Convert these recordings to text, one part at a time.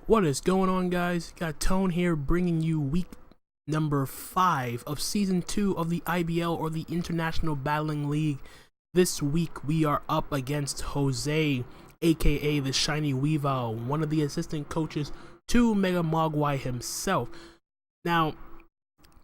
What is going on, guys? Got Tone here bringing you week number 5 of season 2 of the IBL, or the International Battling League. This week we are up against Jose, aka the Shiny Weavile, one of the assistant coaches to Mega Mogwai himself. Now,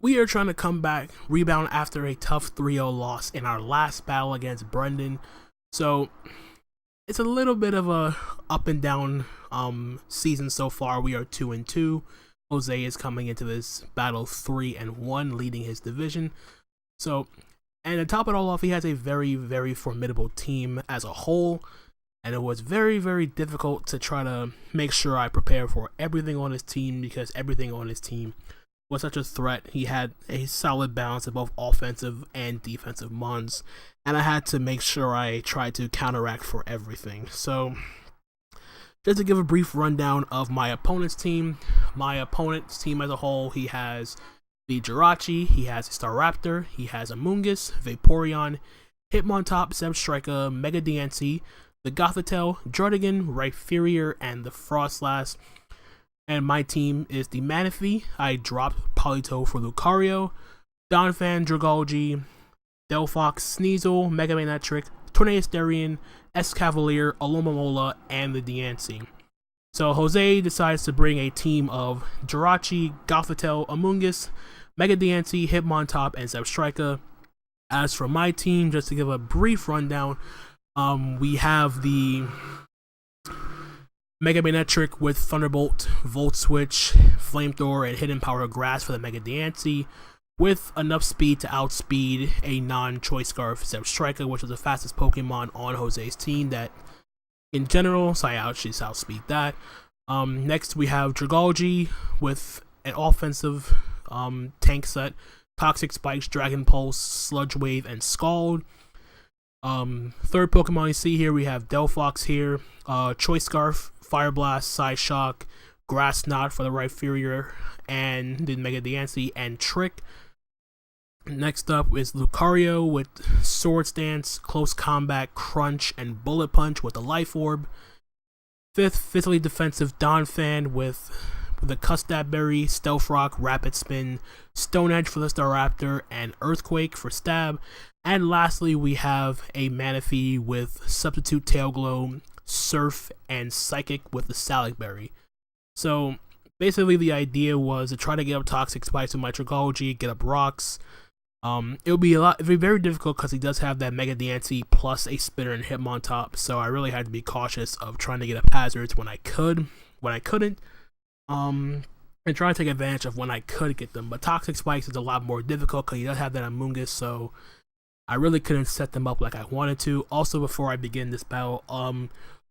we are trying to come back, rebound after a tough 3-0 loss in our last battle against Brendan. So it's a little bit of a up and down season so far. We are 2-2. Jose is coming into this battle 3-1, leading his division. So, and to top it all off, he has a very formidable team as a whole, and it was very difficult to try to make sure I prepare for everything on his team, because everything on his team was such a threat. He had a solid balance of both offensive and defensive mons, and I had to make sure I tried to counteract for everything. So, just to give a brief rundown of my opponent's team as a whole, he has the Jirachi, he has Staraptor, he has Amoonguss, Vaporeon, Hitmontop, Zebstrika, M-Diancie, the Gothitelle, Druddigon, Rhyperior, and the Froslass. And my team is the Manaphy. I dropped Polito for Lucario, Donphan, Dragalge, Delphox, Sneasel, M-Manectric, Tornadus-T, Escavalier, Alomomola, and the M-Diancie. So Jose decides to bring a team of Jirachi, Gothitelle, Amoonguss, M-Diancie, Hitmontop, and Zebstrika. As for my team, just to give a brief rundown, we have the M-Manectric with Thunderbolt, Volt Switch, Flamethrower, and Hidden Power Grass for the M-Diancie, with enough speed to outspeed a non-Choice Scarf Zebstrika, which is the fastest Pokemon on Jose's team that, in general, so I outspeed that. Next we have Dragalge with an offensive tank set, Toxic Spikes, Dragon Pulse, Sludge Wave, and Scald. Third Pokemon you see here, we have Delphox here, Choice Scarf, Fire Blast, Side Shock, Grass Knot for the Rhyperior and the M-Diancie, and Trick. Next up is Lucario with Sword Stance, Close Combat, Crunch, and Bullet Punch with the Life Orb. Fifth, physically defensive Donphan with the Custap Berry, Stealth Rock, Rapid Spin, Stone Edge for the Staraptor, and Earthquake for Stab. And lastly, we have a Manaphy with Substitute Tail Glow, Surf, and Psychic with the Salic Berry. So basically the idea was to try to get up Toxic Spikes with my Dragalge, get up rocks. It would be very difficult because he does have that M-Diancie plus a Spinner and Hitmontop, so I really had to be cautious of trying to get up hazards when I couldn't, and try to take advantage of when I could get them. But Toxic Spikes is a lot more difficult because he does have that Amoonguss, so I really couldn't set them up like I wanted to. Also, before I begin this battle,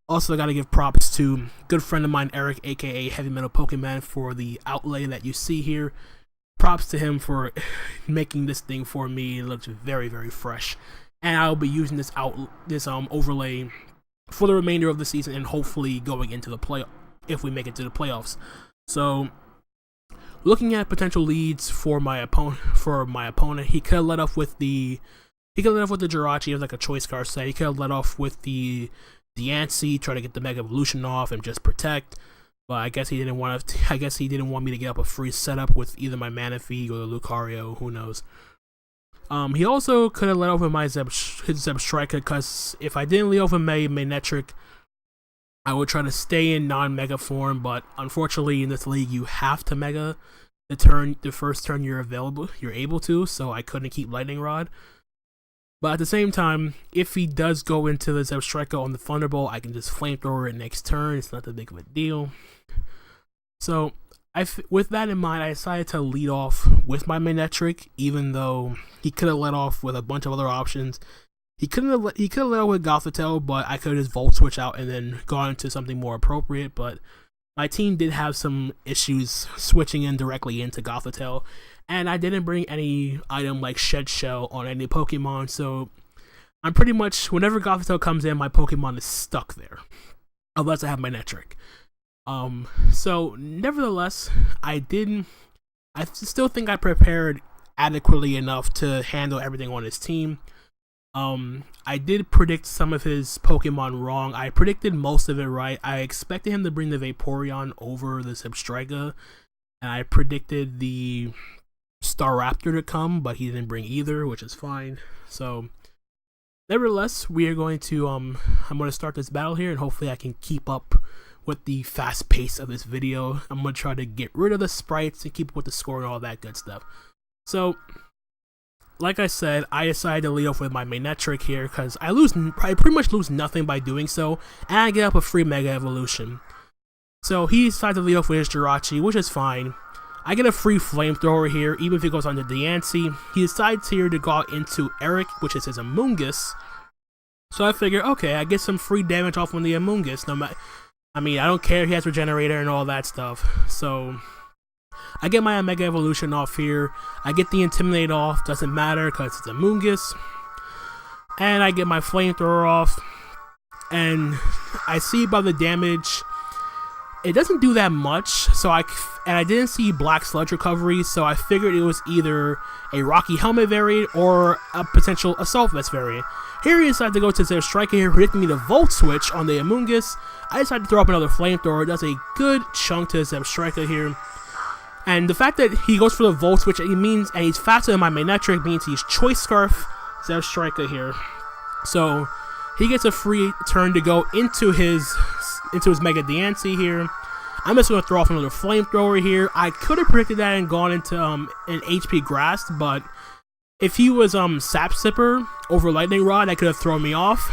also I gotta give props to a good friend of mine, Eric, aka Heavy Metal Pokemon, for the outlay that you see here. Props to him for making this thing for me. It looks very fresh, and I'll be using this overlay for the remainder of the season, and hopefully going into the play if we make it to the playoffs. So, looking at potential leads for my opponent, he could have let off with the Jirachi as like a Choice Scarf set. He could have let off with the M-Diancie, try to get the Mega Evolution off and just protect. But I guess he didn't want me to get up a free setup with either my Manaphy or the Lucario. Who knows? He also could have let off with my Zebstrika, because if I didn't lead off with my M-Manectric, I would try to stay in non-Mega form. But unfortunately, in this league, you have to Mega the first turn you're able to. So I couldn't keep Lightning Rod. But at the same time, if he does go into the Zebstrika on the Thunderbolt, I can just Flamethrower it next turn. It's not that big of a deal. So, with that in mind, I decided to lead off with my M-Manectric, even though he could have let off with a bunch of other options. He could have let off with Gothitelle, but I could have just Volt Switch out and then gone into something more appropriate. But my team did have some issues switching in directly into Gothitelle, and I didn't bring any item like Shed Shell on any Pokemon, so I'm pretty much, whenever Gothitelle comes in, my Pokemon is stuck there, unless I have my M-Manectric. So nevertheless, I still think I prepared adequately enough to handle everything on his team. I did predict some of his Pokemon wrong. I predicted most of it right. I expected him to bring the Vaporeon over the Zebstrika, and I predicted the Staraptor to come, but he didn't bring either, which is fine. So, nevertheless, we are going to, I'm going to start this battle here, and hopefully I can keep up with the fast pace of this video. I'm going to try to get rid of the sprites and keep up with the score and all that good stuff. So, like I said, I decided to lead off with my Manectric here because I pretty much lose nothing by doing so, and I get up a free Mega Evolution. So he decided to lead off with his Jirachi, which is fine. I get a free Flamethrower here, even if he goes on to Diancie. He decides here to go out into Eric, which is his Amoonguss. So I figure, okay, I get some free damage off on the Amoonguss. I mean, I don't care if he has Regenerator and all that stuff. So I get my Mega Evolution off here. I get the Intimidate off, doesn't matter because it's Amoonguss. And I get my Flamethrower off. And I see by the damage, it doesn't do that much. So I didn't see Black Sludge Recovery, so I figured it was either a Rocky Helmet variant or a potential Assault Vest variant. Here he decided to go to Zebstrika here, predicting me the Volt Switch on the Amoonguss. I decided to throw up another Flamethrower. It does a good chunk to Zebstrika here. And the fact that he goes for the Volt Switch, and he's faster than my Manectric, means he's Choice Scarf Zebstrika here. So he gets a free turn to go into his Mega Diancie here. I'm just going to throw off another Flamethrower here. I could have predicted that and gone into an HP Grass, but if he was Sap Sipper over Lightning Rod, that could have thrown me off.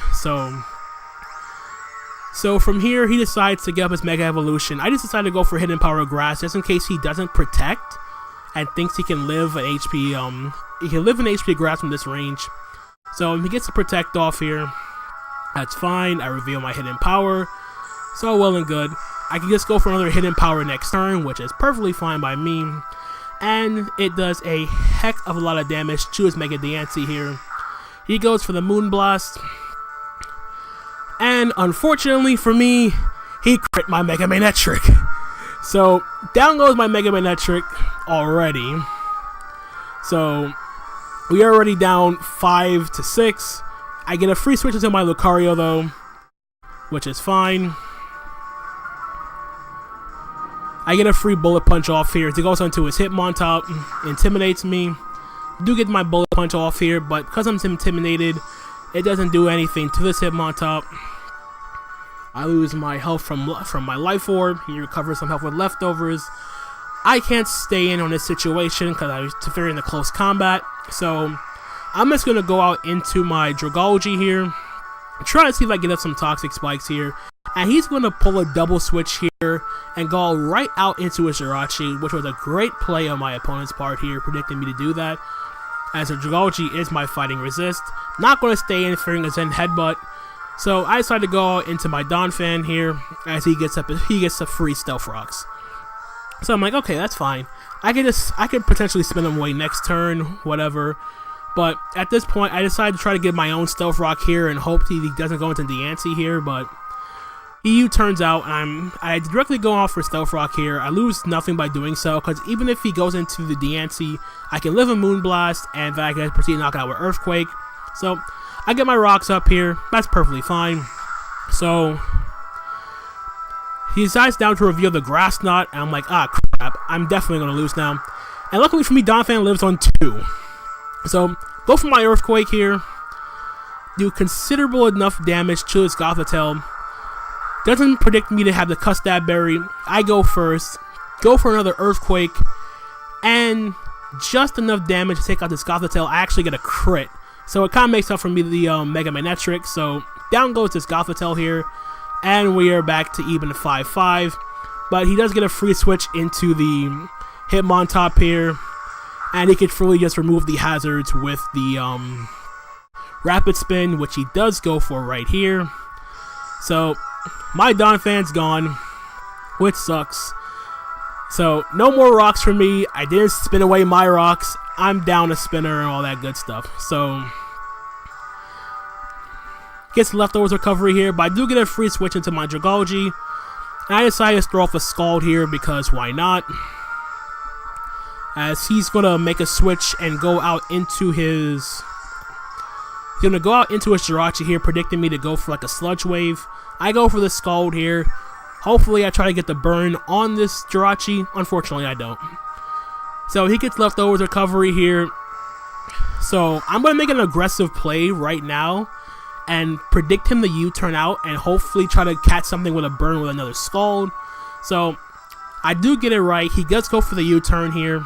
So from here, he decides to get up his Mega Evolution. I just decided to go for Hidden Power Grass, just in case he doesn't protect and thinks he can live an HP Grass from this range. So he gets to Protect off here. That's fine. I reveal my Hidden Power. So well and good. I can just go for another Hidden Power next turn, which is perfectly fine by me. And it does a heck of a lot of damage to his Mega Diancie here. He goes for the Moonblast. And unfortunately for me, he crit my Mega Manectric. So down goes my Mega Manectric already. So we are already down 5-6. I get a free switch into my Lucario though, which is fine. I get a free Bullet Punch off here. It goes onto his Hitmontop, intimidates me. I do get my Bullet Punch off here, but because I'm intimidated, it doesn't do anything to this Hitmontop. I lose my health from my Life Orb. He recovers some health with leftovers. I can't stay in on this situation because I was interfering in the close combat. So I'm just going to go out into my Dragalge here. Try to see if I get up some Toxic Spikes here. And he's going to pull a double switch here and go right out into his Jirachi, which was a great play on my opponent's part here, predicting me to do that. As a Dragalge is my fighting resist. Not going to stay in fearing a Zen Headbutt. So I decided to go into my Donphan here as he gets a free Stealth Rocks. So I'm like, okay, that's fine. I could potentially spin him away next turn, whatever. But at this point, I decided to try to get my own Stealth Rock here and hope he doesn't go into Diancie here, but he turns out I directly go off for Stealth Rock here. I lose nothing by doing so, because even if he goes into the Diancie, I can live a Moonblast, and then I can proceed to knock it out with Earthquake. So I get my rocks up here. That's perfectly fine. So he decides down to reveal the Grass Knot, and I'm like, ah, crap. I'm definitely going to lose now. And luckily for me, Donphan lives on 2. So go for my Earthquake here. Do considerable enough damage to his Gothitelle. Doesn't predict me to have the Custard Berry. I go first. Go for another Earthquake. And just enough damage to take out this Gothitelle. I actually get a crit. So it kind of makes up for me the Mega Manectric. So down goes this Gothitelle here. And we are back to even 5-5. But he does get a free switch into the Hitmontop here. And he can fully just remove the hazards with the Rapid Spin, which he does go for right here. So my Donphan's gone, which sucks. So no more rocks for me. I didn't spin away my rocks. I'm down a spinner and all that good stuff. So gets leftovers recovery here, but I do get a free switch into my Dragalge. And I decided to throw off a Scald here because why not? As he's gonna make a switch and go out into his He's gonna go out into his Jirachi here, predicting me to go for like a Sludge Wave. I go for the Scald here. Hopefully I try to get the burn on this Jirachi. Unfortunately I don't. So he gets Leftovers Recovery here. So I'm gonna make an aggressive play right now and predict him to U-turn out and hopefully try to catch something with a burn with another Scald. So I do get it right. He does go for the U-turn here.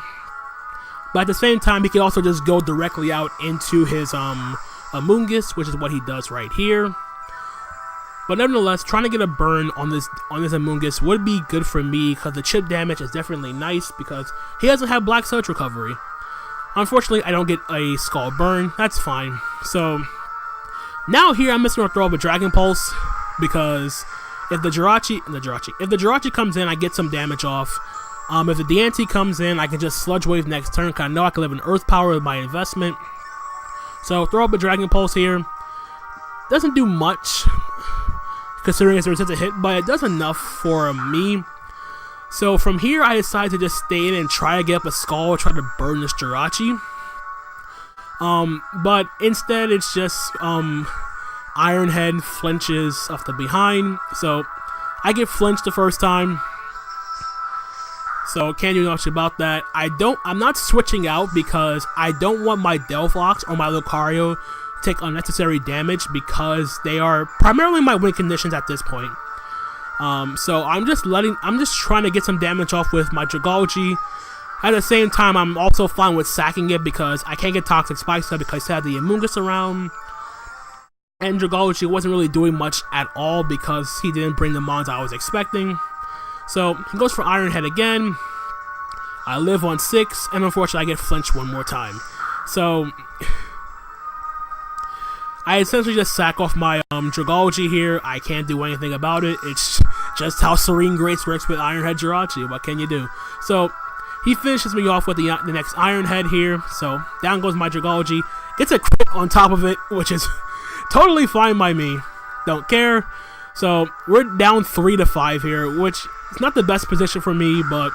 But at the same time, he can also just go directly out into his Amoonguss, which is what he does right here. But nevertheless, trying to get a burn on this Amoonguss would be good for me because the chip damage is definitely nice because he doesn't have Black Sludge Recovery. Unfortunately, I don't get a Scald Burn. That's fine. So now here, I'm just going to throw up a Dragon Pulse because if the Jirachi comes in, I get some damage off. If the Diancie comes in, I can just Sludge Wave next turn because I know I can live in Earth Power with my investment. So throw up a Dragon Pulse here. Doesn't do much considering it's a resistant hit, but it does enough for me. So from here, I decide to just stay in and try to get up a Skull, try to burn this Jirachi. But instead, it's just Iron Head flinches off the behind. So I get flinched the first time. So can't do much about that. I'm not switching out because I don't want my Delphox or my Lucario to take unnecessary damage because they are primarily my win conditions at this point. So I'm just trying to get some damage off with my Dragalge. At the same time, I'm also fine with sacking it because I can't get Toxic Spikes because I had the Amoonguss around. And Dragalge wasn't really doing much at all because he didn't bring the mons I was expecting. So he goes for Iron Head again. I live on 6, and unfortunately I get flinched one more time. So I essentially just sack off my Dragalge here. I can't do anything about it. It's just how Serene Grace works with Iron Head Jirachi. What can you do? So he finishes me off with the next Iron Head here. So down goes my Dragalge. Gets a crit on top of it, which is totally fine by me. Don't care. So we're down 3-5 here, which is not the best position for me, but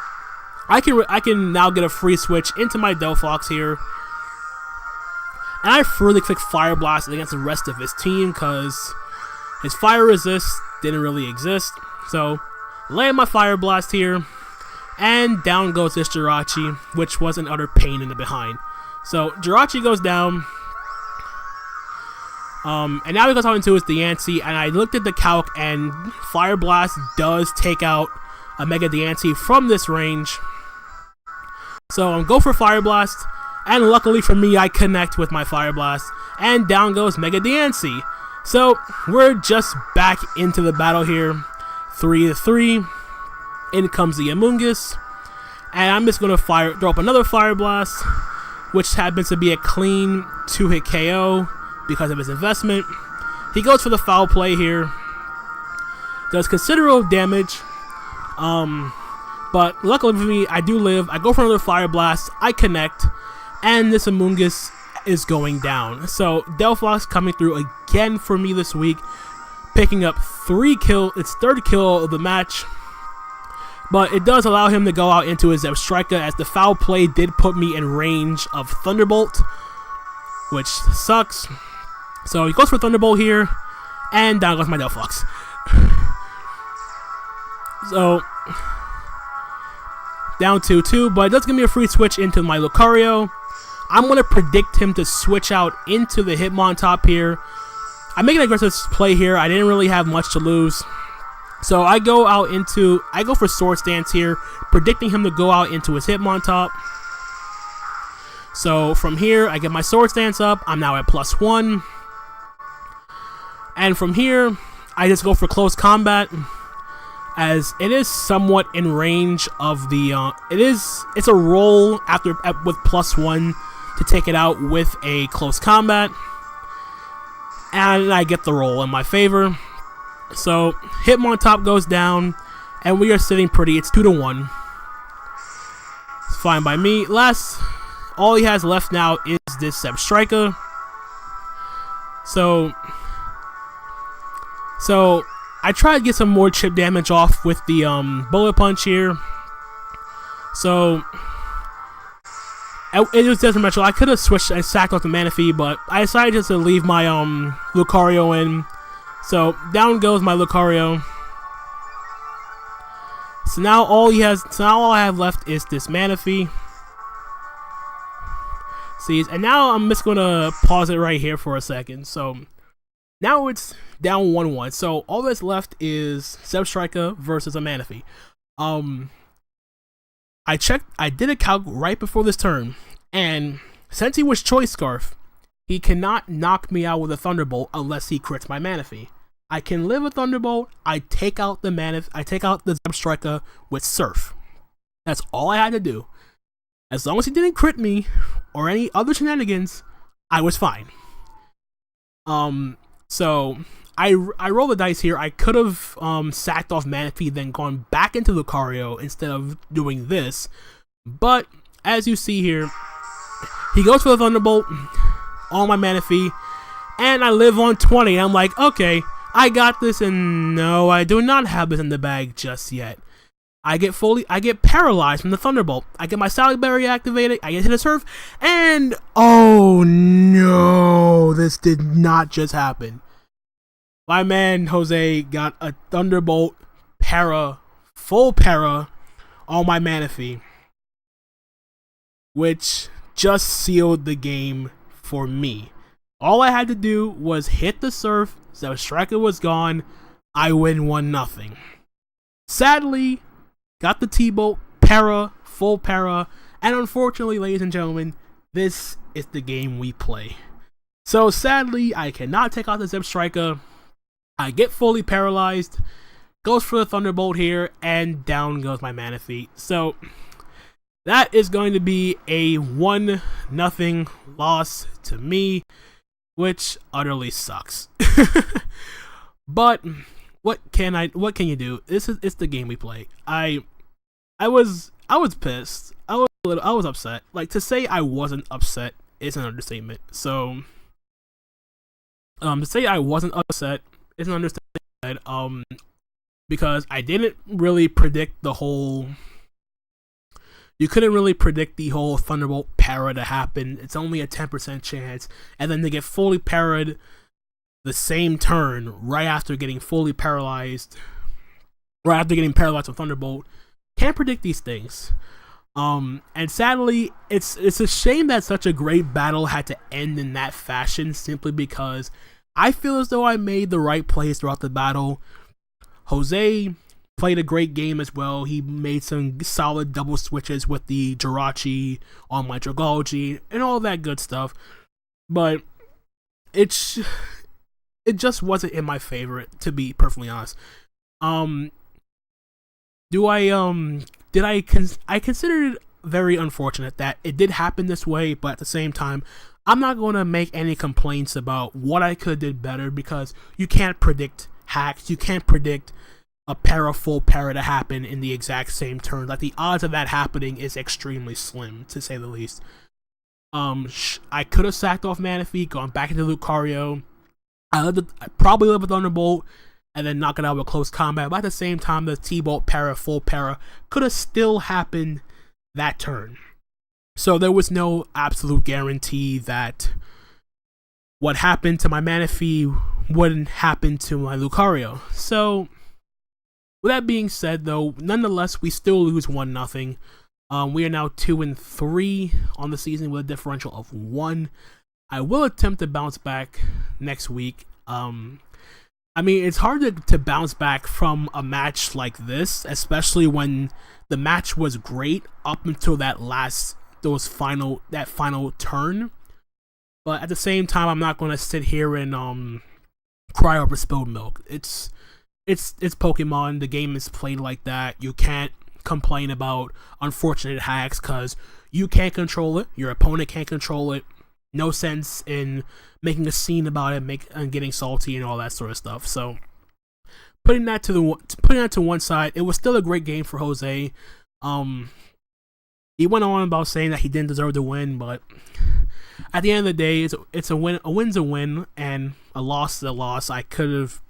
I can now get a free switch into my Delphox here. And I freely click Fire Blast against the rest of his team because his Fire Resist didn't really exist. So land my Fire Blast here, and down goes this Jirachi, which was an utter pain in the behind. So Jirachi goes down. And now he goes out into his Diancie, and I looked at the calc, and Fire Blast does take out a Mega Diancie from this range. So I'm go for Fire Blast, and luckily for me, I connect with my Fire Blast, and down goes Mega Diancie. So we're just back into the battle here, 3-3. In comes the Amoonguss, and I'm just gonna throw up another Fire Blast, which happens to be a clean 2-hit KO. Because of his investment. He goes for the foul play here. Does considerable damage. But luckily for me, I do live. I go for another Fire Blast. I connect. And this Amoonguss is going down. So Delphox coming through again for me this week. Picking up 3 kills. Its 3rd kill of the match. But it does allow him to go out into his Zebstrika, as the foul play did put me in range of Thunderbolt. Which sucks. So he goes for Thunderbolt here, and down goes my Delphox. So down 2-2, but it does give me a free switch into my Lucario. I'm going to predict him to switch out into the Hitmontop here. I make an aggressive play here. I didn't really have much to lose. So I go for Sword Stance here, predicting him to go out into his Hitmontop. So from here, I get my Sword Stance up. I'm now at +1. And from here, I just go for Close Combat, as it is somewhat in range of the. It's a roll with +1 to take it out with a Close Combat, and I get the roll in my favor. So Hitmontop goes down, and we are sitting pretty. It's 2-1. It's fine by me. All he has left now is this Zebstrika. So I try to get some more chip damage off with the Bullet Punch here. So it was detrimental. I could have switched and sacked off the Manaphy, but I decided just to leave my Lucario in. So down goes my Lucario. So now all I have left is this Manaphy. See, and now I'm just gonna pause it right here for a second. So now it's down 1-1. So all that's left is Zebstrika versus a Manaphy. I did a calc right before this turn, and since he was Choice Scarf, he cannot knock me out with a Thunderbolt unless he crits my Manaphy. I can live a Thunderbolt. I take out the Zebstrika with Surf. That's all I had to do. As long as he didn't crit me or any other shenanigans, I was fine. So I roll the dice here. I could have sacked off Manaphy, then gone back into Lucario instead of doing this. But as you see here, he goes for the Thunderbolt on my Manaphy, and I live on 20. I'm like, okay, I got this, and no, I do not have this in the bag just yet. I get paralyzed from the Thunderbolt. I get my Sally Berry activated, I get hit a Surf, and oh no, this did not just happen. My man Jose got a Thunderbolt full para on my Manaphy, which just sealed the game for me. All I had to do was hit the Surf, Zebstrika was gone, I win 1-0. Sadly, got the T-Bolt, full para, and unfortunately, ladies and gentlemen, this is the game we play. So sadly, I cannot take out the Zebstrika. I get fully paralyzed, goes for the Thunderbolt here, and down goes my Manaphy. So that is going to be a 1-0 loss to me, which utterly sucks. But what can you do? It's the game we play. I was pissed. I was upset. Like, to say I wasn't upset is an understatement. So to say I wasn't upset is an understatement. Because I didn't really predict the whole. You couldn't really predict the whole Thunderbolt para to happen. It's only a 10% chance, and then to get fully parried the same turn right after getting fully paralyzed, right after getting paralyzed with Thunderbolt. Can't predict these things. And sadly, it's a shame that such a great battle had to end in that fashion, simply because I feel as though I made the right plays throughout the battle. Jose played a great game as well. He made some solid double switches with the Jirachi on my Dragalge and all that good stuff. But it just wasn't in my favor, to be perfectly honest. I considered it very unfortunate that it did happen this way, but at the same time, I'm not going to make any complaints about what I could have did better, because you can't predict hacks. You can't predict a full para to happen in the exact same turn. Like, the odds of that happening is extremely slim, to say the least. I could have sacked off Manaphy, gone back into Lucario. I probably live with Thunderbolt and then knock it out with close combat. But at the same time, the T-Bolt full para could have still happened that turn. So there was no absolute guarantee that what happened to my Manaphy wouldn't happen to my Lucario. So with that being said, though, nonetheless, we still lose 1-0. We are now 2-3 on the season with a differential of 1. I will attempt to bounce back next week. I mean, it's hard to bounce back from a match like this, especially when the match was great up until that final turn. But at the same time, I'm not going to sit here and cry over spilled milk. It's Pokemon. The game is played like that. You can't complain about unfortunate hacks because you can't control it. Your opponent can't control it. No sense in making a scene about it, and getting salty and all that sort of stuff. So putting that to one side, it was still a great game for Jose. He went on about saying that he didn't deserve to win, but at the end of the day, it's a win. A win's a win, and a loss is a loss. I could have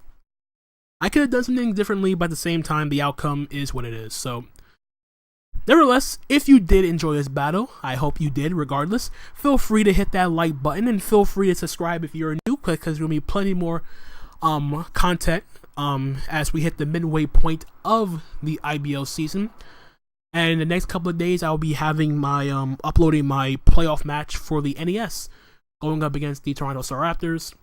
done something differently, but at the same time, the outcome is what it is. So Nevertheless, if you did enjoy this battle, I hope you did regardless, feel free to hit that like button and feel free to subscribe if you're new, because there's going to be plenty more content as we hit the midway point of the IBL season. And in the next couple of days, I'll be having my uploading my playoff match for the NES, going up against the Toronto Staraptors,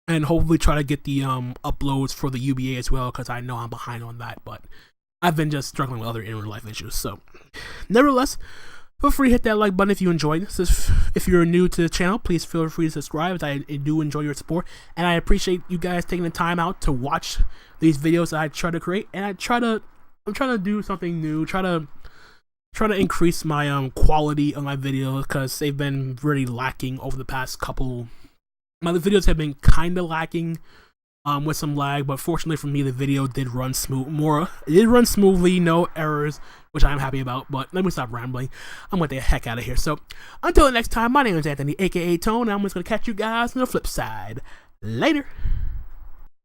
and hopefully try to get the uploads for the UBA as well, because I know I'm behind on that, but I've been just struggling with other in-real-life issues. So, nevertheless, feel free to hit that like button if you enjoyed this. If you're new to the channel, please feel free to subscribe, as I do enjoy your support, and I appreciate you guys taking the time out to watch these videos that I try to create. And I'm trying to do something new, try to increase my quality of my videos, because they've been really lacking over the past couple. My videos have been kind of lacking with some lag, but fortunately for me, the video did run smoothly, no errors, which I'm happy about. But let me stop rambling. I'm gonna get the heck out of here. So until the next time, my name is Anthony, aka Tone, and I'm just gonna catch you guys on the flip side. Later.